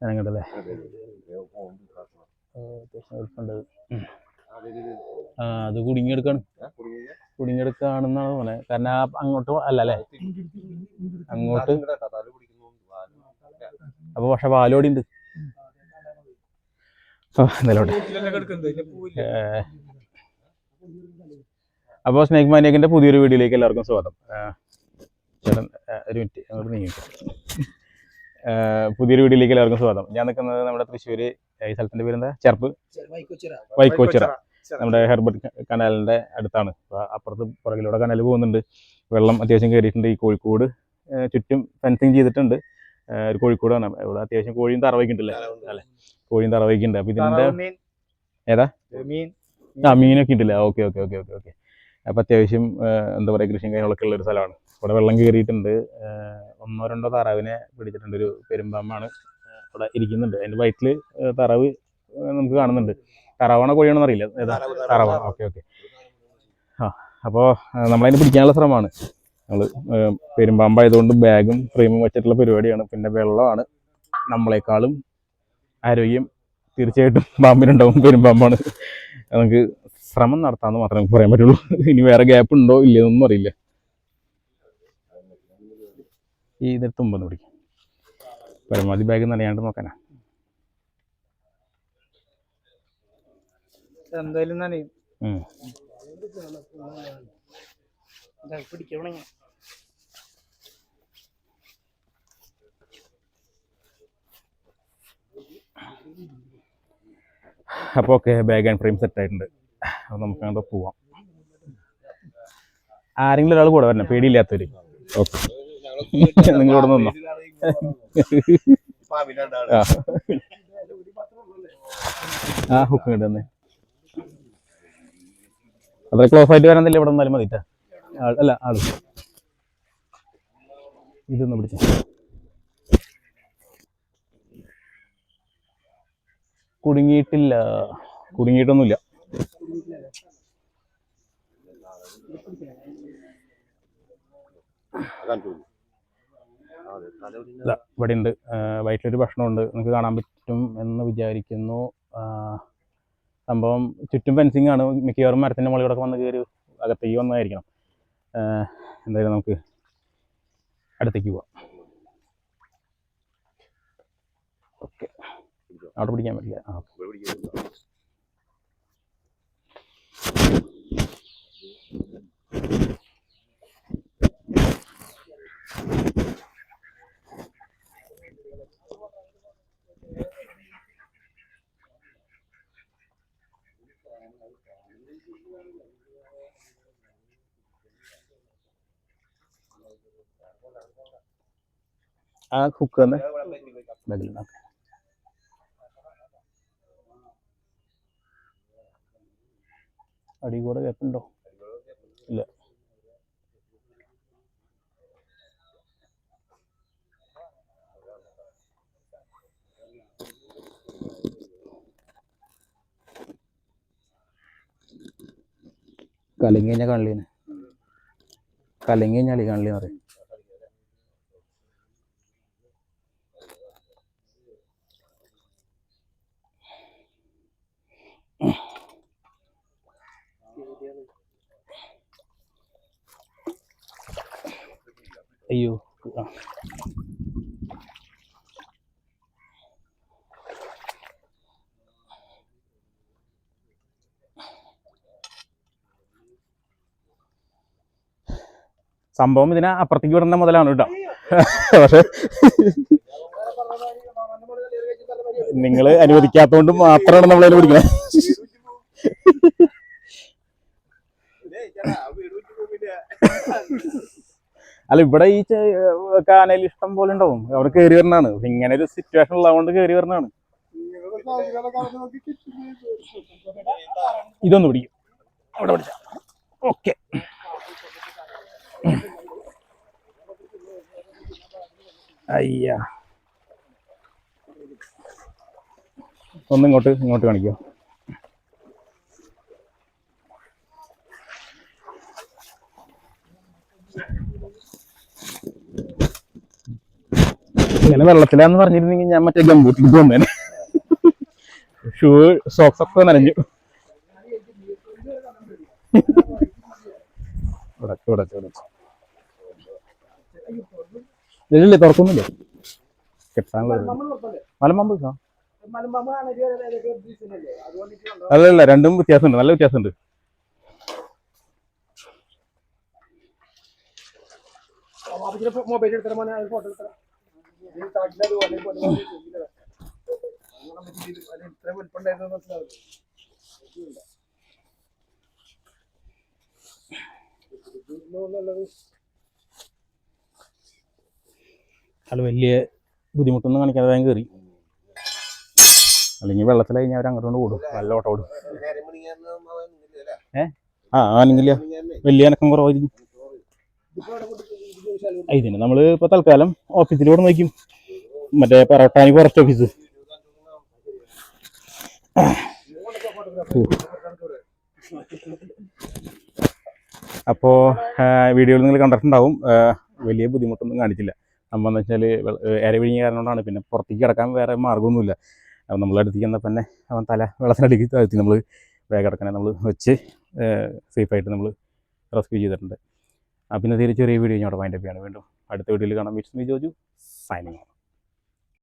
ജനങ്ങട്ടല്ലേ അത് കുടുങ്ങിയെടുക്കാണെന്നാണ് തോന്നുന്നത്. കാരണം അങ്ങോട്ട് അല്ല അല്ലേ, അങ്ങോട്ട് അപ്പൊ പക്ഷെ പാലോടി ഉണ്ട്. അപ്പോൾ സ്നേക് മാനിയാക്കിന്റെ പുതിയൊരു വീഡിയോയിലേക്ക് എല്ലാവർക്കും സ്വാഗതം. ചേട്ടൻ ഒരു മിനിറ്റ് അങ്ങോട്ട് നീങ്ങിക്കാം. പുതിയൊരു വീഡിയോയിലേക്ക് എല്ലാവർക്കും സ്വാഗതം. ഞാൻ നിൽക്കുന്നത് നമ്മുടെ തൃശ്ശൂർ, ഈ സ്ഥലത്തിന്റെ പേരെന്താ, ചെർപ്പ് വൈക്കോച്ചിറ, നമ്മുടെ ഹെർബർട്ട് കനാലിന്റെ അടുത്താണ്. അപ്പുറത്ത് പുറകിലൂടെ കനാൽ പോകുന്നുണ്ട്. വെള്ളം അത്യാവശ്യം കയറിയിട്ടുണ്ട്. ഈ കോഴിക്കോട് ചുറ്റും ഫെൻസിങ് ചെയ്തിട്ടുണ്ട്. ഒരു കോഴിക്കോടാണ് ഇവിടെ. അത്യാവശ്യം കോഴിയും തറവയ്ക്കുണ്ടല്ലേ അല്ലെ, കോഴിയും തറവയ്ക്കുണ്ട്. അപ്പൊ ഇതിന്റെ ഏതാ മീനൊക്കെ ഉണ്ടല്ലേ. Okay okay okay okay okay. അപ്പൊ അത്യാവശ്യം എന്താ പറയുക, കൃഷിയും കാര്യങ്ങളൊക്കെ ഉള്ളൊരു സ്ഥലമാണ്. ഇവിടെ വെള്ളം കയറിയിട്ടുണ്ട്. 1-2 താറാവിനെ പിടിച്ചിട്ടുണ്ട്. ഒരു പെരുമ്പാമ്പാണ് ഇവിടെ ഇരിക്കുന്നുണ്ട്. അതിന്റെ വയറ്റിൽ താറാവ് നമുക്ക് കാണുന്നുണ്ട്. താറാവാണോ കോഴിയാണോ അറിയില്ല. ഏതാ താറാവാണ്. Okay okay. അപ്പോൾ നമ്മളതിനെ പിടിക്കാനുള്ള ശ്രമമാണ്. നമ്മൾ പെരുമ്പാമ്പായതുകൊണ്ട് ബാഗും ഫ്രെയിമും വെച്ചിട്ടുള്ള പരിപാടിയാണ്. പിന്നെ വെള്ളമാണ്. നമ്മളെക്കാളും ആരോഗ്യം തീർച്ചയായിട്ടും പാമ്പിനുണ്ടാവും. പെരുമ്പാമ്പാണ്. നമുക്ക് ശ്രമം നടത്താമെന്ന് മാത്രമേ നമുക്ക് പറയാൻ പറ്റുള്ളൂ. ഇനി വേറെ ഗ്യാപ്പ് ഉണ്ടോ ഇല്ലയെന്നൊന്നും അറിയില്ല. ഈ ഇതെടുത്ത് മുമ്പൊന്ന് പിടിക്കും. പരമാവധി ബാഗ് നനയാണ്ട് നോക്കാനാ. എന്തായാലും നനയും. അപ്പോൾ okay, bag and frame set ആയിട്ടുണ്ട്. അപ്പോൾ നമുക്ക് അങ്ങോട്ട് പോവാം. ആരെങ്കിലും ഒരാൾ കൂടെ വരണം, പേടിയില്ലാത്തവര്. ഓക്കെ, നിങ്ങളിവിടെ നിന്നോ. ഹുക്ക് ഇങ്ങോട്ട് തന്നെ. അത്ര ക്ലോസ് ആയിട്ട് വരാന്നില്ല, ഇവിടെ നിന്നാലും മതിട്ടാ. അല്ല ആള് ഇതൊന്ന് പിടിച്ച. കുടുങ്ങിയിട്ടില്ല, കുടുങ്ങിയിട്ടൊന്നുമില്ല. ഇവിടെ ഉണ്ട്. വയറ്റിലൊരു ഭക്ഷണമുണ്ട്, നിങ്ങൾക്ക് കാണാൻ പറ്റും എന്ന് വിചാരിക്കുന്നു. സംഭവം ചുറ്റും ഫെൻസിങ് ആണ്. മിക്കവാറും മരത്തിൻ്റെ മുകളിലൂടെ വന്ന് കയറി അകത്തേക്ക് വന്നതായിരിക്കണം. എന്തായാലും നമുക്ക് അടുത്തേക്ക് പോവാം. ഓക്കെ, അവിടെ പിടിക്കാൻ പറ്റില്ല. ആ ഹുക്ക് തന്നെ ബാഗിൽ. അടി കൂടെ ഗ്യാപ്പുണ്ടോ? ഇല്ല. കലങ്ങി കഴിഞ്ഞാൽ കാണില്ലേന്ന്, കലങ്ങി കഴിഞ്ഞാൽ കാണില്ലെന്ന് പറയും. അയ്യോ, സംഭവം ഇതിനെ അപ്പുറത്തേക്ക് വിടുന്ന മുതലാണ് കേട്ടോ. പക്ഷെ നിങ്ങൾ അനുവദിക്കാത്തതുകൊണ്ട് മാത്രമാണ് നമ്മളതിൽ പിടിക്കുന്നത്. അല്ല, ഇവിടെ ഈ കാനയിൽ ഇഷ്ടം പോലെ ഉണ്ടാവും. അവിടെ കയറി വരണതാണ്. ഇങ്ങനെ ഒരു സിറ്റുവേഷൻ ഉള്ളതുകൊണ്ട് കയറി വരണതാണ്. ഇതൊന്ന് പിടിക്കും, അവിടെ പിടിച്ച. ഓക്കെ, അയ്യ, ഒന്ന് ഇങ്ങോട്ട് കാണിക്കോ. ഇങ്ങനെ വെള്ളത്തിലാന്ന് പറഞ്ഞിരുന്നെങ്കിൽ ഞാൻ മറ്റേ ഗംബൂട്ടിൽ വന്നേനെ. ഷൂ സോക്സ് ഒക്കെ നനഞ്ഞു. ഇല്ലേ തുറക്കുന്നില്ലേ കെട്ടാനുള്ളത് മലമ്പാമ്പ് അല്ലല്ല രണ്ടും വ്യത്യാസമുണ്ട്, നല്ല വ്യത്യാസമുണ്ട്. അത് വലിയ ബുദ്ധിമുട്ടൊന്നും കാണിക്കാതെ വേഗം കയറി. അല്ലെങ്കിൽ വെള്ളത്തിലായി ഞാൻ അങ്ങോട്ട് കൊണ്ട് ഓടും, നല്ല ഓട്ടം ഓടും. ആണെങ്കില്ല വലിയ അനക്കം കുറവായിരിക്കും. ഇതിന് നമ്മൾ ഇപ്പോൾ തൽക്കാലം ഓഫീസിലൂടെ നോക്കും, മറ്റേ പറവട്ടാനി ഫോറസ്റ്റ് ഓഫീസ്. അപ്പോൾ വീഡിയോയിൽ നിങ്ങൾ കണ്ടിട്ടുണ്ടാവും, വലിയ ബുദ്ധിമുട്ടൊന്നും കാണിച്ചില്ല. നമ്മളെന്ന് വെച്ചാൽ ഏറെ വിഴിഞ്ഞ കാരണം കൊണ്ടാണ്. പിന്നെ പുറത്തേക്ക് കിടക്കാൻ വേറെ മാർഗ്ഗമൊന്നുമില്ല. അപ്പം നമ്മൾ അടുത്തേക്ക് വന്നാൽ തന്നെ അവൻ തല വെള്ളത്തിനടുക്കി താഴ്ത്തി നമ്മൾ വേഗം കിടക്കണേ നമ്മൾ വെച്ച് സേഫായിട്ട് നമ്മൾ റെസ്ക്യൂ ചെയ്തിട്ടുണ്ട്. പിന്നെ ചെറിയ വീഡിയോ ഞാൻ അവിടെ വൈൻഡപ്പ് ചെയ്യാണ്. വീണ്ടും അടുത്ത വീഡിയോയിൽ കാണാം. വിഷ്ണു ജോജു സൈനിങ്.